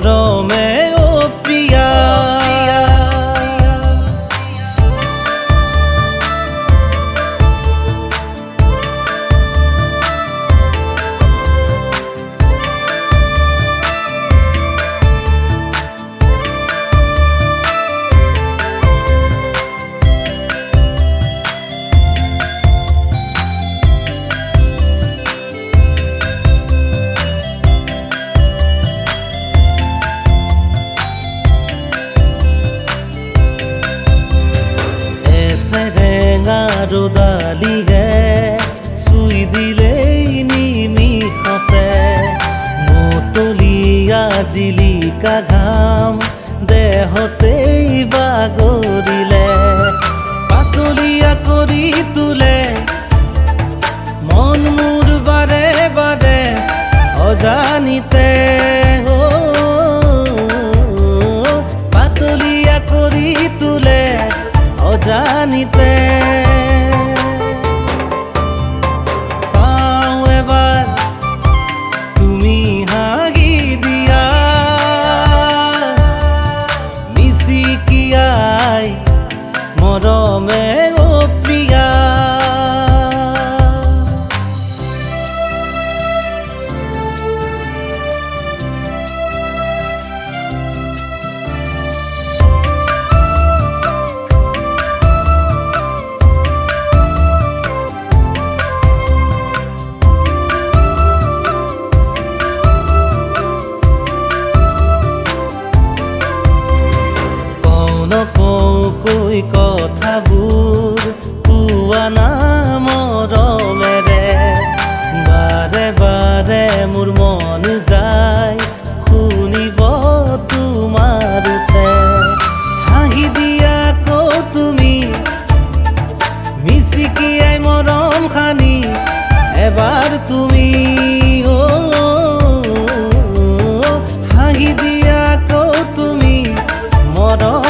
মৰমে ও প্ৰিয়া ৰোদালিহে চুই দিলেই নিমিষতে মতলীয়া জিলিকা ঘাম দেহতেই বাগৰিলে পাতলীয়া কৰি তোলে মন মোৰ বাৰে বাৰে অজানিতে পাতলীয়া কৰি তোলে অজানিতে মৰমে ও প্ৰিয়া কৈ কথাবোৰ পুৱানা মৰমেৰে বাৰে বাৰে মোৰ মন যায় শুনিব তোমাৰ উঠে হাঁহি দিয়া কো তুমি মিচিকিয়াই মৰম খানি এবাৰ তুমি হাঁহি দিয়া কো তুমি মৰম